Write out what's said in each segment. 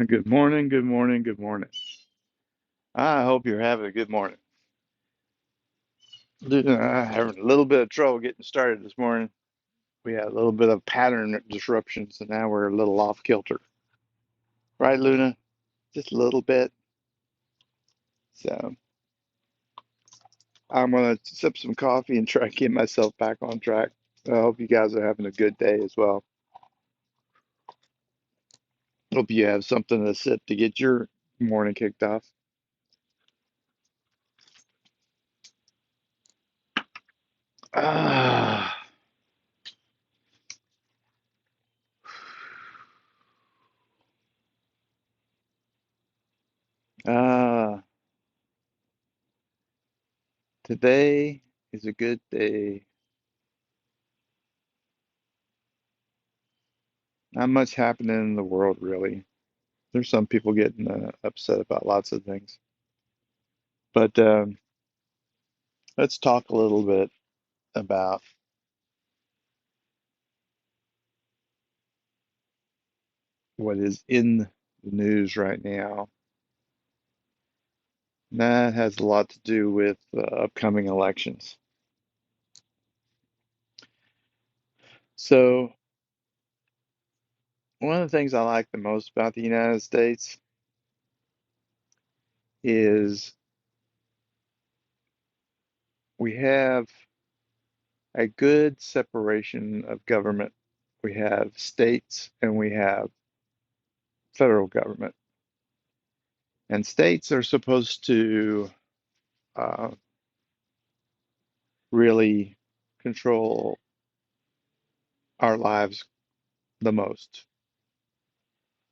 Good morning, good morning, good morning. I hope you're having a good morning. Having a little bit of trouble getting started this morning. We had a little bit of pattern disruption, so now we're a little off kilter. Right, Luna? Just a little bit. So I'm gonna sip some coffee and try to get myself back on track. I hope you guys are having a good day as well. Hope you have something to sip to get your morning kicked off. Ah, ah, today is a good day. Not much happening in the world, really. There's some people getting upset about lots of things. But let's talk a little bit about what is in the news right now. And that has a lot to do with upcoming elections. So, one of the things I like the most about the United States is we have a good separation of government. We have states and we have federal government. And states are supposed to uh, really control our lives the most.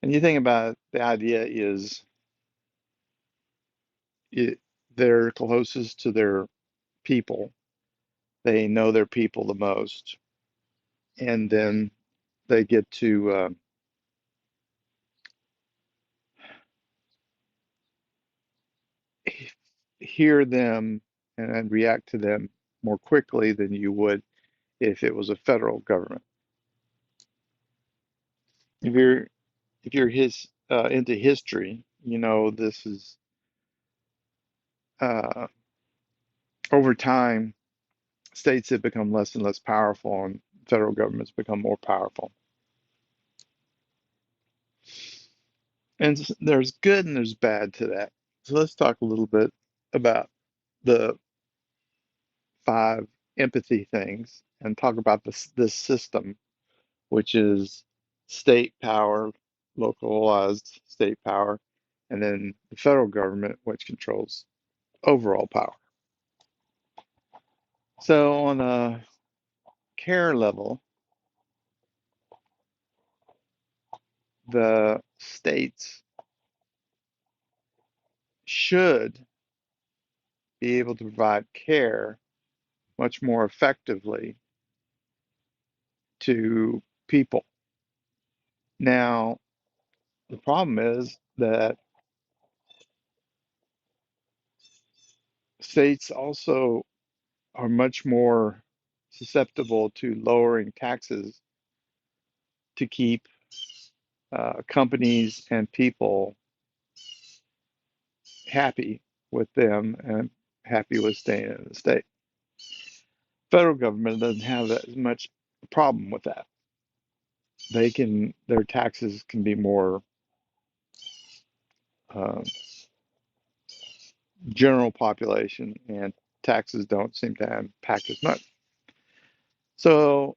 And you think about it, the idea is it, they're closest to their people. They know their people the most, and then they get to hear them and react to them more quickly than you would if it was a federal government. If you're if you're into history, you know this is uh, over time states have become less and less powerful, and federal governments become more powerful. And there's good and there's bad to that. So let's talk a little bit about the five empathy things and talk about this system, which is state power, localized state power, and then the federal government, which controls overall power. So on a care level, the states should be able to provide care much more effectively to people. Now, the problem is that states also are much more susceptible to lowering taxes to keep companies and people happy with them and happy with staying in the state. Federal government doesn't have as much problem with that. Their taxes can be more uh, general population, and taxes don't seem to impact as much. So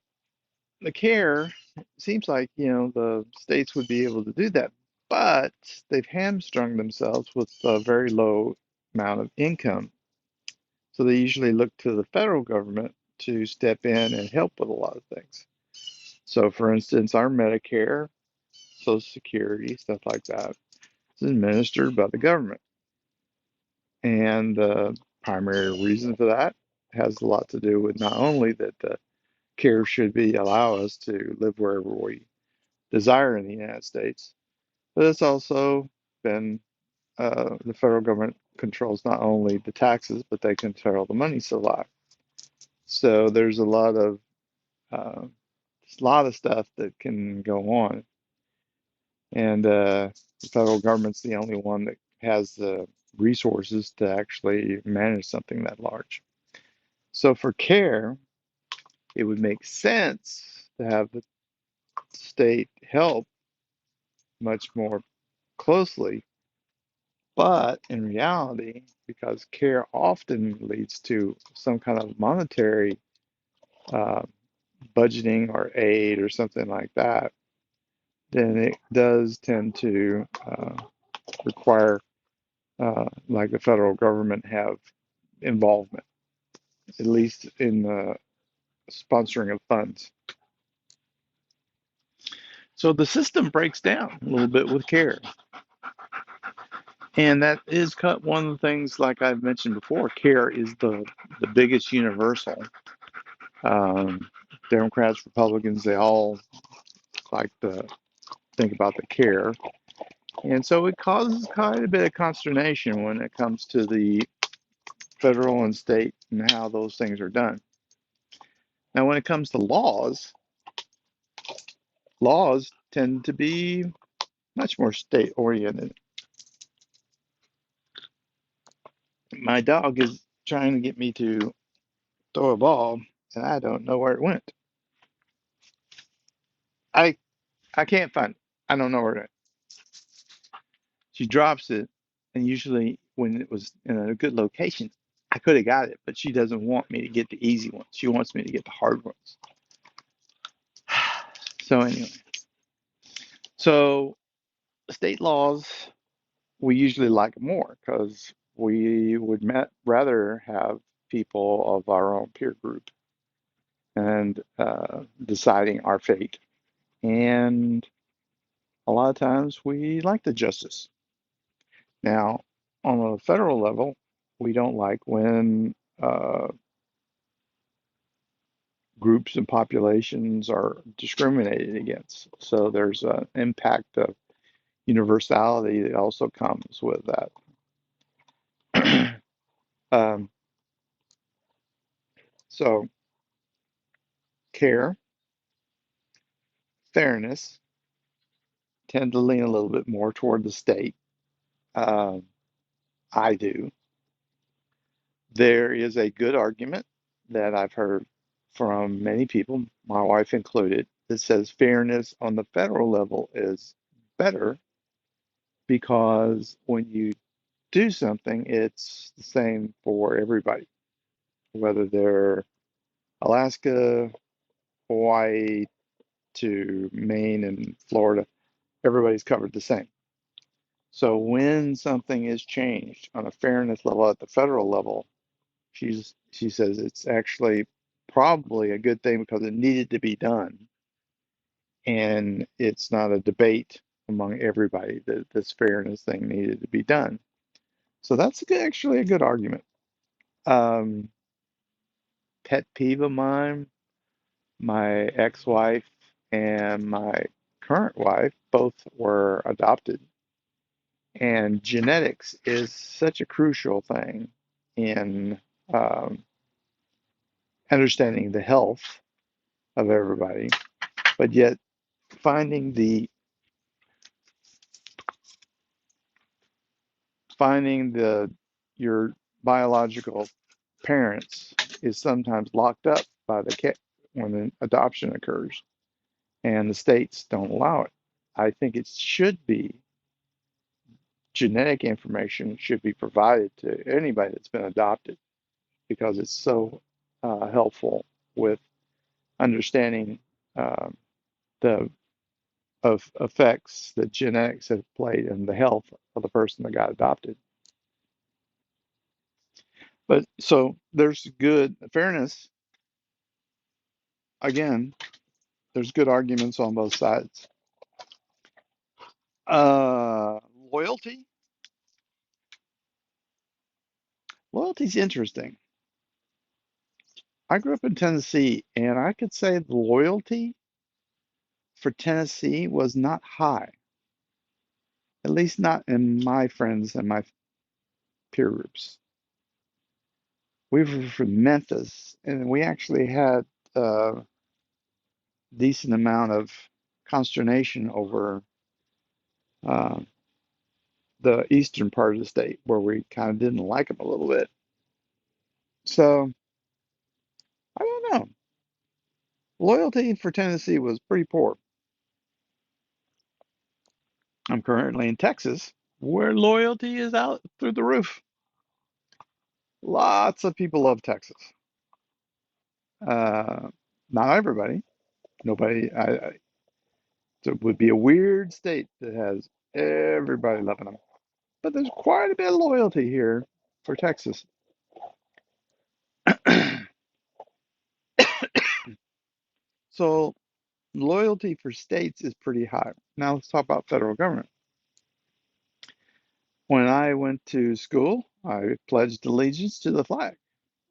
the care seems like, the states would be able to do that, but they've hamstrung themselves with a very low amount of income. So they usually look to the federal government to step in and help with a lot of things. So, for instance, our Medicare, Social Security, stuff like that, is administered by the government. And the primary reason for that has a lot to do with not only that the care should be allow us to live wherever we desire in the United States, but it's also been the federal government controls not only the taxes, but they control the money supply. So there's uh, a lot of stuff that can go on. And the federal government's the only one that has the resources to actually manage something that large. So for care, it would make sense to have the state help much more closely. But in reality, because care often leads to some kind of monetary uh, budgeting or aid or something like that, then it does tend to require, like the federal government, have involvement, at least in the sponsoring of funds. So the system breaks down a little bit with care. And that is one of the things, like I've mentioned before, care is the biggest universal. Um, Democrats, Republicans, they all like to think about the care. And so it causes quite a bit of consternation when it comes to the federal and state and how those things are done. Now, when it comes to laws, laws tend to be much more state oriented. My dog is trying to get me to throw a ball, and I don't know where it went. I I can't find it. I don't know where it went. She drops it, and usually when it was in a good location, I could have got it, but she doesn't want me to get the easy ones. She wants me to get the hard ones. So anyway, so state laws, we usually like more because we would rather have people of our own peer group and deciding our fate. And a lot of times we like the justice. Now, on a federal level, we don't like when groups and populations are discriminated against. So there's an impact of universality that also comes with that. um, so care, fairness tend to lean a little bit more toward the state. Um, I do. There is a good argument that I've heard from many people, my wife included, that says fairness on the federal level is better because when you do something, it's the same for everybody, whether they're Alaska, Hawaii to Maine and Florida, everybody's covered the same. So when something is changed on a fairness level at the federal level, she says it's actually probably a good thing because it needed to be done, and it's not a debate among everybody that this fairness thing needed to be done. So that's actually a good argument. Um, Pet peeve of mine, my ex-wife and my current wife both were adopted, and genetics is such a crucial thing in um, understanding the health of everybody, but yet finding the finding the your biological parents is sometimes locked up by the cat when an adoption occurs, and the states don't allow it. I think it should be genetic information should be provided to anybody that's been adopted because it's so helpful with understanding um, the of effects that genetics have played in the health of the person that got adopted. But so there's good fairness. Again, there's good arguments on both sides. Uh, loyalty. Loyalty's interesting. I grew up in Tennessee, and I could say the loyalty for Tennessee was not high, at least not in my friends and my peer groups. We were from Memphis, and we actually had a decent amount of consternation over uh, the eastern part of the state where we kind of didn't like them a little bit. So I don't know. Loyalty for Tennessee was pretty poor. I'm currently in Texas, where loyalty is out through the roof. Lots of people love Texas. Uh, Not everybody. Nobody. It would be a weird state that has everybody loving them. But there's quite a bit of loyalty here for Texas. So loyalty for states is pretty high. Now let's talk about federal government. When I went to school, I pledged allegiance to the flag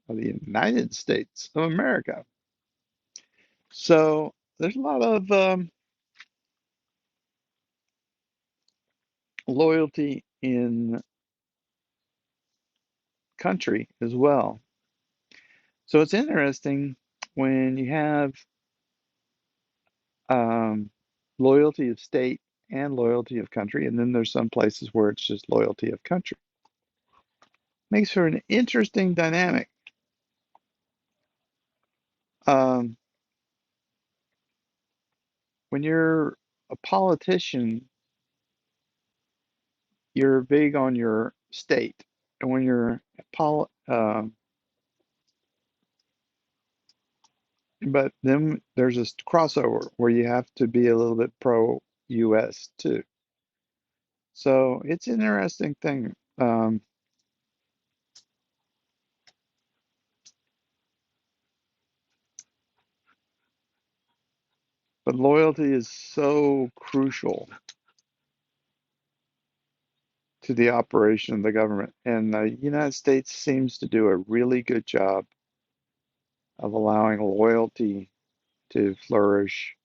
of the United States of America. So there's a lot of loyalty in country as well. So it's interesting when you have um, loyalty of state and loyalty of country, and then there's some places where it's just loyalty of country. Makes for an interesting dynamic. Um, when you're a politician, you're big on your state, and when you're a but then there's this crossover where you have to be a little bit pro US too. So it's an interesting thing. But loyalty is so crucial to the operation of the government. And the United States seems to do a really good job of allowing loyalty to flourish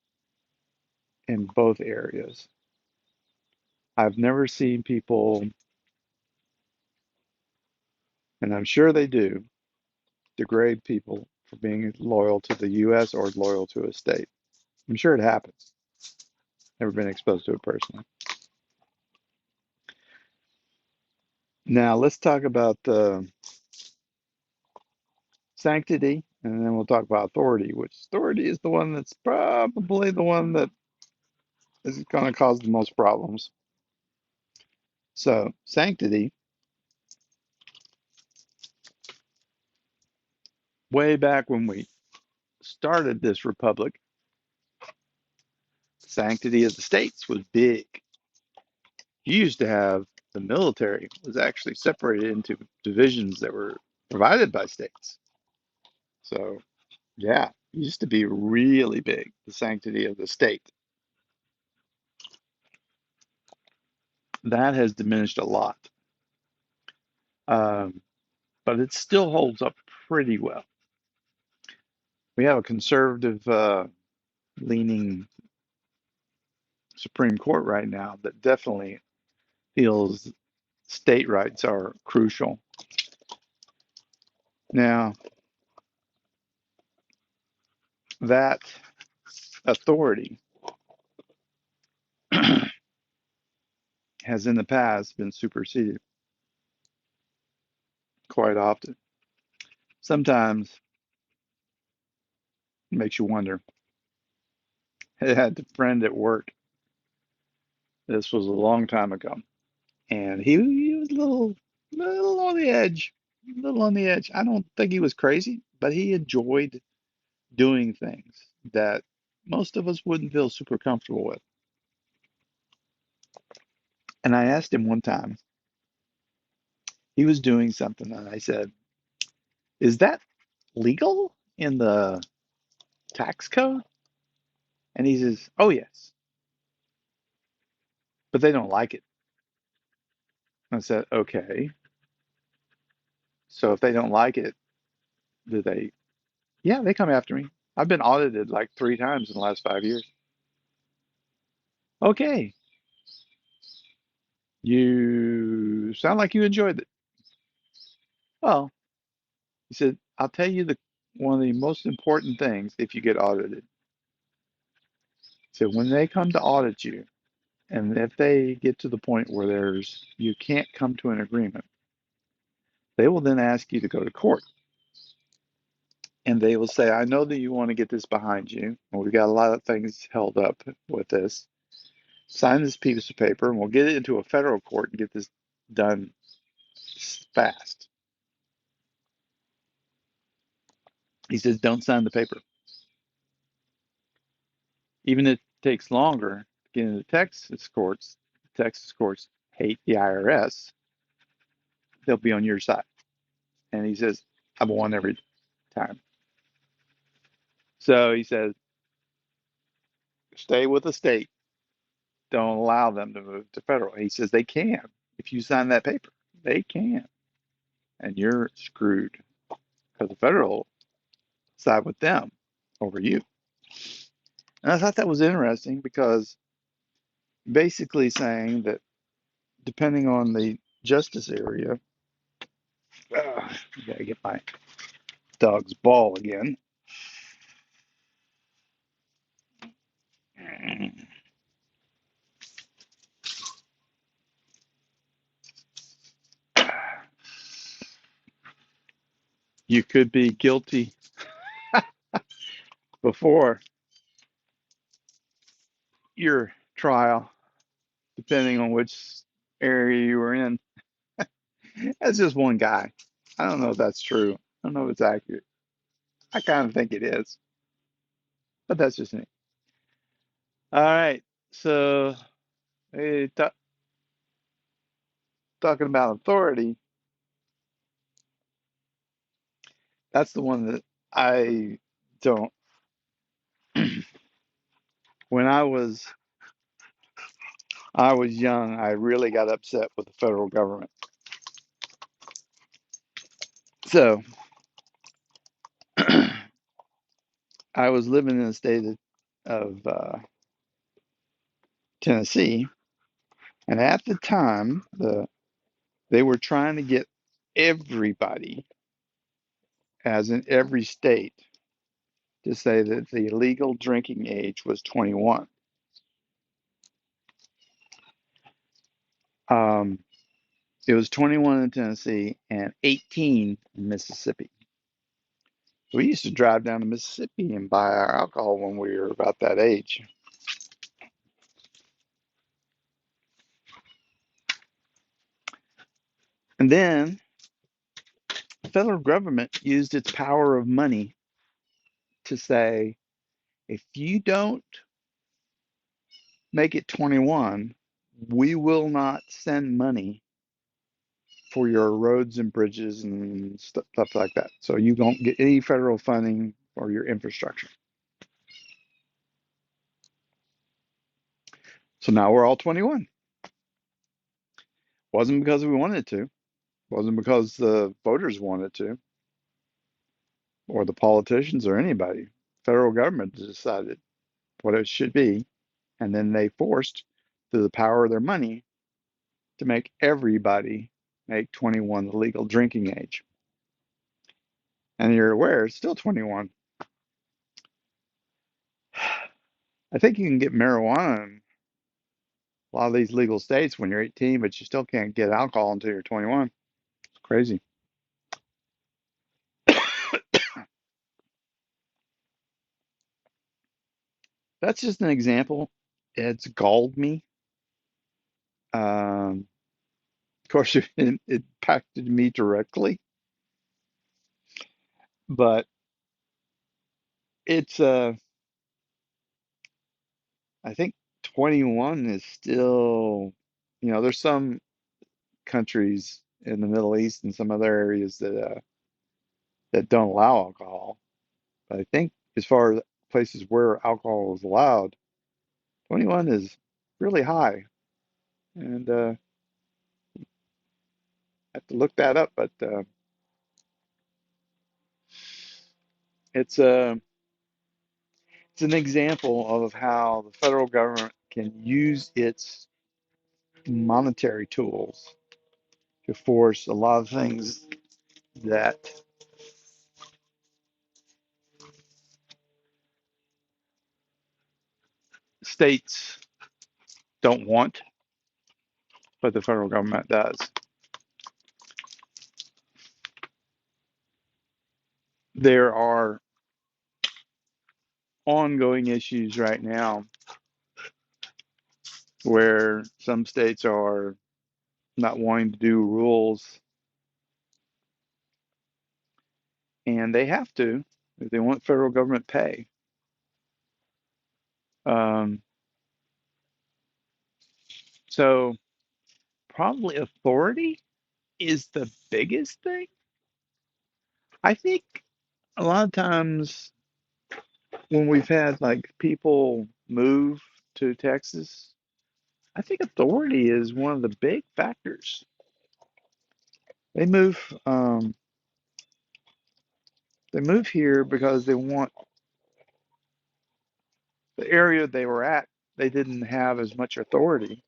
in both areas. I've never seen people, and I'm sure they do, degrade people for being loyal to the US or loyal to a state. I'm sure it happens. Never been exposed to it personally. Now, let's talk about sanctity, and then we'll talk about authority, which authority is the one that's probably the one that is going to cause the most problems. So, sanctity, way back when we started this republic, sanctity of the states was big. You used to have the military was actually separated into divisions that were provided by states. So, yeah, it used to be really big, the sanctity of the state. That has diminished a lot, um, but it still holds up pretty well. We have a conservative leaning Supreme Court right now that definitely feels state rights are crucial. Now, that authority has in the past been superseded quite often. Sometimes it makes you wonder. I had a friend at work. This was a long time ago, and he was little on the edge, a little on the edge. I don't think he was crazy, but he enjoyed doing things that most of us wouldn't feel super comfortable with. And I asked him one time, he was doing something, and I said, "Is that legal in the tax code?" And he says, "Oh, yes, but they don't like it." I said, "Okay, so if they don't like it, do they?" Yeah, they come after me. I've been audited like 3 times in the last 5 years. Okay, you sound like you enjoyed it. Well, he said, "I'll tell you the one of the most important things if you get audited." So when they come to audit you, And if they get to the point where you can't come to an agreement, they will then ask you to go to court. And they will say, I know that you want to get this behind you. And we've got a lot of things held up with this. Sign this piece of paper and we'll get it into a federal court and get this done fast. He says, don't sign the paper. Even if it takes longer to get into the Texas courts hate the IRS, they'll be on your side. And he says, I've won every time. So he says, stay with the state. Don't allow them to move to federal. He says they can. If you sign that paper, they can. And you're screwed because the federal side with them over you. And I thought that was interesting because basically saying that depending on the justice area, I gotta get my dog's ball again. You could be guilty before your trial, depending on which area you were in. That's just one guy. I don't know if that's true. I don't know if it's accurate. I kind of think it is, but that's just me. All right. So, hey, talking about authority, that's the one that I don't. When I was young, I really got upset with the federal government. So, I was living in the state of Tennessee, and at the time, they were trying to get everybody, as in every state, to say that the legal drinking age was 21. Um, it was 21 in Tennessee and 18 in Mississippi. We used to drive down to Mississippi and buy our alcohol when we were about that age. And then the federal government used its power of money to say, if you don't make it 21, we will not send money for your roads and bridges and stuff like that. So you don't get any federal funding for your infrastructure. So now we're all 21. Wasn't because we wanted to. Wasn't because the voters wanted to, or the politicians or anybody. Federal government decided what it should be, and then they forced, through the power of their money, to make everybody make 21 the legal drinking age. And you're aware it's still 21. I think you can get marijuana in a lot of these legal states when you're 18, but you still can't get alcohol until you're 21. It's crazy. That's just an example. It's galled me. Of course, it impacted me directly, but it's I think 21 is still, there's some countries in the Middle East and some other areas that don't allow alcohol. But I think as far as places where alcohol is allowed, 21 is really high, and I have to look that up. But it's a it's an example of how the federal government can use its monetary tools to force a lot of things that states don't want, but the federal government does. There are ongoing issues right now where some states are not wanting to do rules, and they have to if they want federal government pay. Um, so probably authority is the biggest thing. I think a lot of times when we've had like people move to Texas, I think authority is one of the big factors. They move, um, they move here because they want the area they were at. They didn't have as much authority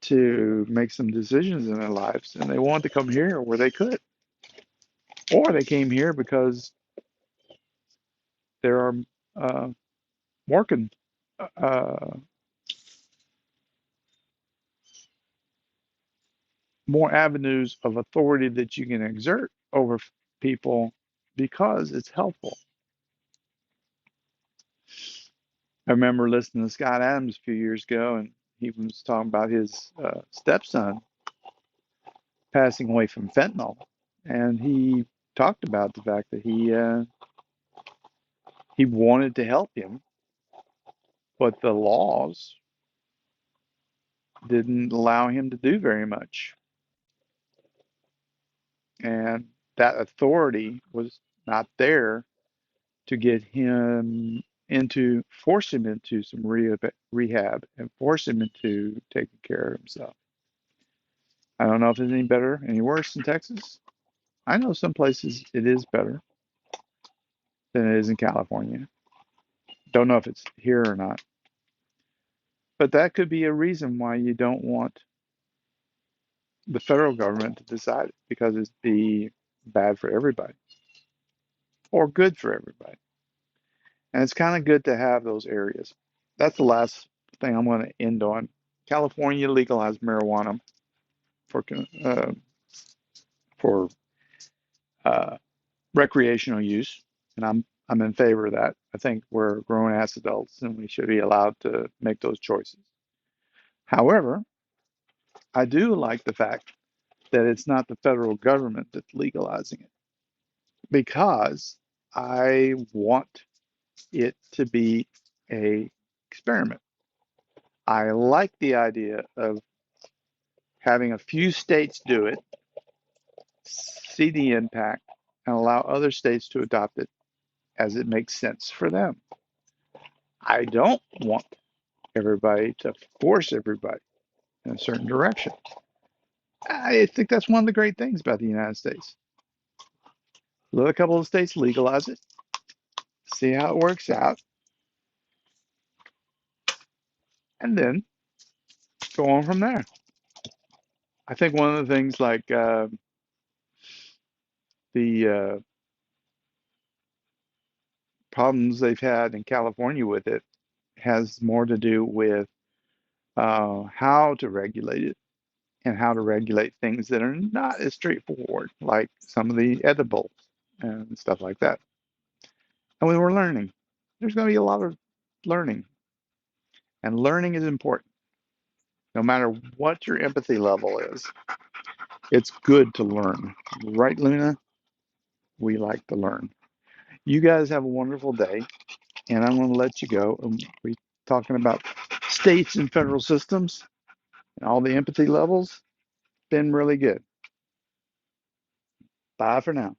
to make some decisions in their lives, and they wanted to come here where they could, or they came here because there are uh, more uh, more avenues of authority that you can exert over people because it's helpful. I remember listening to Scott Adams a few years ago, and he was talking about his stepson passing away from fentanyl, and he talked about the fact that he wanted to help him, but the laws didn't allow him to do very much, and that authority was not there to get him into force him into some rehab and force him into taking care of himself. I don't know if it's any better, any worse in Texas. I know some places it is better than it is in California. Don't know if it's here or not, but that could be a reason why you don't want the federal government to decide it because it'd be bad for everybody or good for everybody. And it's kind of good to have those areas. That's the last thing I'm going to end on. California legalized marijuana for uh, for uh, recreational use, and I'm in favor of that. I think we're grown ass adults and we should be allowed to make those choices. However, I do like the fact that it's not the federal government that's legalizing it because I want it to be a experiment. I like the idea of having a few states do it, see the impact, and allow other states to adopt it as it makes sense for them. I don't want everybody to force everybody in a certain direction. I think that's one of the great things about the United States. Let a couple of states legalize it, see how it works out, and then go on from there. I think one of the things like the problems they've had in California with it has more to do with how to regulate it and how to regulate things that are not as straightforward, like some of the edibles and stuff like that. And we were learning. There's going to be a lot of learning, and learning is important. No matter what your empathy level is, it's good to learn. Right, Luna? We like to learn. You guys have a wonderful day, and I'm going to let you go. And we're talking about states and federal systems and all the empathy levels. Been really good. Bye for now.